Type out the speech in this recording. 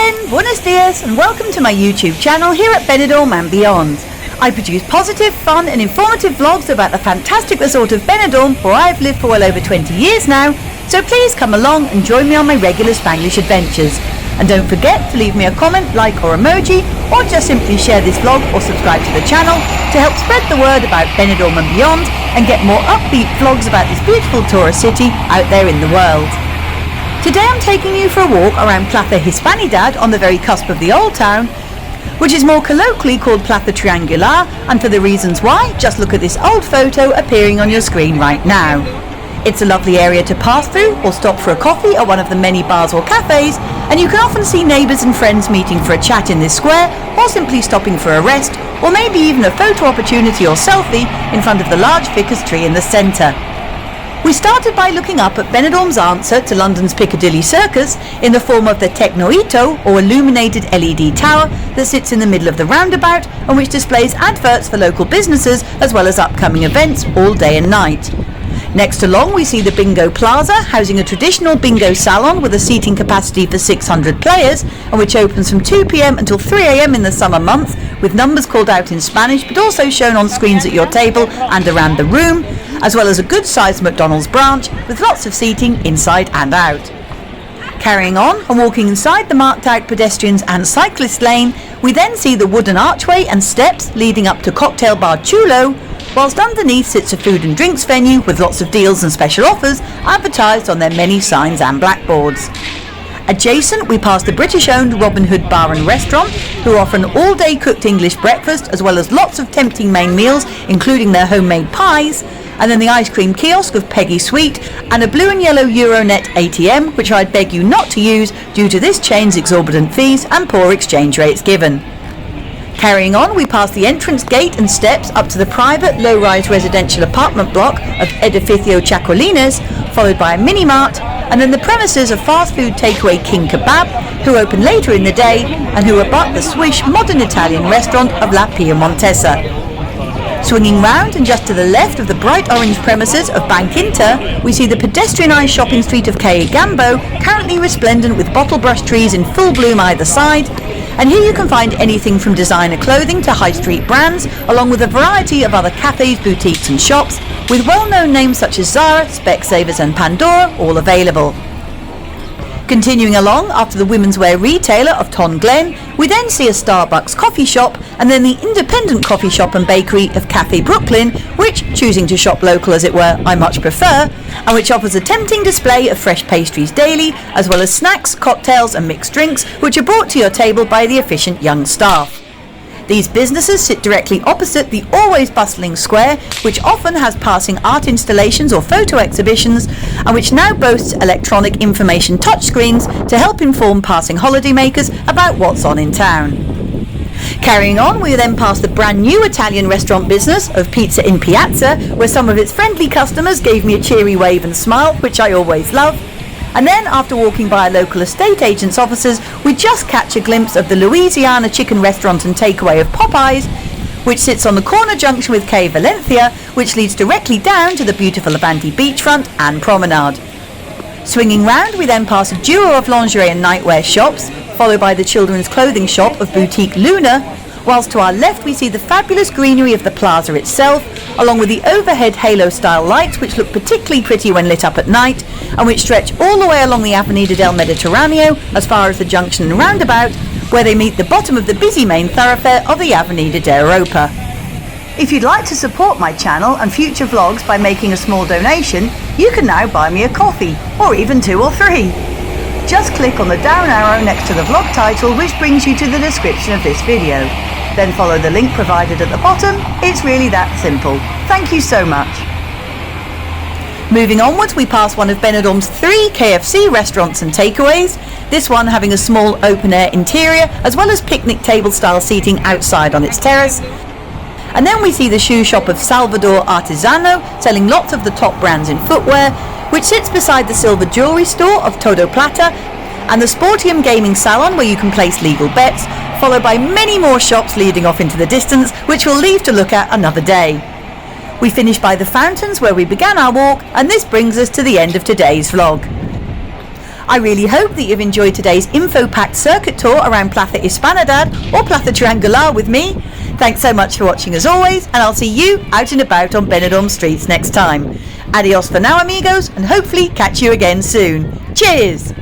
bien, buenos dias, and welcome to my YouTube channel here at Benidorm and beyond. I produce positive, fun and informative vlogs about the fantastic resort of Benidorm, where I've lived for well over 20 years now, so please come along and join me on my regular Spanglish adventures. And don't forget to leave me a comment, like or emoji, or just simply share this vlog or subscribe to the channel to help spread the word about Benidorm and beyond and get more upbeat vlogs about this beautiful tourist city out there in the world. Today I'm taking you for a walk around Plaza Hispanidad on the very cusp of the Old Town, which is more colloquially called Plaza Triangular, and for the reasons why, just look at this old photo appearing on your screen right now. It's a lovely area to pass through or stop for a coffee at one of the many bars or cafes, and you can often see neighbours and friends meeting for a chat in this square, or simply stopping for a rest, or maybe even a photo opportunity or selfie in front of the large ficus tree in the centre. We started by looking up at Benidorm's answer to London's Piccadilly Circus in the form of the Technoito, or illuminated LED tower that sits in the middle of the roundabout and which displays adverts for local businesses as well as upcoming events all day and night. Next along we see the Bingo Plaza, housing a traditional bingo salon with a seating capacity for 600 players and which opens from 2 p.m. until 3 a.m. in the summer months, with numbers called out in Spanish but also shown on screens at your table and around the room, as well as a good-sized McDonald's branch with lots of seating inside and out. Carrying on and walking inside the marked-out pedestrians and cyclist lane, we then see the wooden archway and steps leading up to Cocktail Bar Chulo, whilst underneath sits a food and drinks venue with lots of deals and special offers advertised on their many signs and blackboards. Adjacent, we pass the British-owned Robin Hood Bar and Restaurant, who offer an all-day cooked English breakfast as well as lots of tempting main meals, including their homemade pies, and then the ice cream kiosk of Peggy Sweet, and a blue and yellow Euronet ATM, which I'd beg you not to use due to this chain's exorbitant fees and poor exchange rates given. Carrying on, we pass the entrance gate and steps up to the private low-rise residential apartment block of Edificio Chacolines, followed by a mini-mart, and then the premises of fast food takeaway King Kebab, who open later in the day and who abut the swish modern Italian restaurant of La Piemontesa. Swinging round and just to the left of the bright orange premises of Bank Inter, we see the pedestrianised shopping street of Calle Gambo, currently resplendent with bottle brush trees in full bloom either side, and here you can find anything from designer clothing to high street brands, along with a variety of other cafes, boutiques and shops, with well-known names such as Zara, Specsavers and Pandora all available. Continuing along, after the women's wear retailer of Ton Glen, we then see a Starbucks coffee shop and then the independent coffee shop and bakery of Cafe Brooklyn, which, choosing to shop local as it were, I much prefer, and which offers a tempting display of fresh pastries daily, as well as snacks, cocktails and mixed drinks, which are brought to your table by the efficient young staff. These businesses sit directly opposite the always bustling square, which often has passing art installations or photo exhibitions, and which now boasts electronic information touchscreens to help inform passing holidaymakers about what's on in town. Carrying on, we then pass the brand new Italian restaurant business of Pizza in Piazza, where some of its friendly customers gave me a cheery wave and smile, which I always love. And then, after walking by a local estate agent's offices, we just catch a glimpse of the Louisiana chicken restaurant and takeaway of Popeyes, which sits on the corner junction with Calle Valencia, which leads directly down to the beautiful Levante beachfront and promenade. Swinging round, we then pass a duo of lingerie and nightwear shops, followed by the children's clothing shop of Boutique Luna, whilst to our left we see the fabulous greenery of the plaza itself, along with the overhead halo-style lights which look particularly pretty when lit up at night, and which stretch all the way along the Avenida del Mediterraneo as far as the junction and roundabout, where they meet the bottom of the busy main thoroughfare of the Avenida de Europa. If you'd like to support my channel and future vlogs by making a small donation, you can now buy me a coffee, or even 2 or 3. Just click on the down arrow next to the vlog title, which brings you to the description of this video. Then follow the link provided at the bottom. It's really that simple. Thank you so much. Moving onwards, we pass one of Benidorm's 3 KFC restaurants and takeaways, this one having a small open-air interior as well as picnic table-style seating outside on its terrace. And then we see the shoe shop of Salvador Artisano, selling lots of the top brands in footwear, which sits beside the silver jewellery store of Todo Plata, and the Sportium gaming salon where you can place legal bets, followed by many more shops leading off into the distance, which we'll leave to look at another day. We finish by the fountains where we began our walk, and this brings us to the end of today's vlog. I really hope that you've enjoyed today's info-packed circuit tour around Plaza Hispanidad or Plaza Triangular with me. Thanks so much for watching as always, and I'll see you out and about on Benidorm streets next time. Adios for now, amigos, and hopefully catch you again soon. Cheers!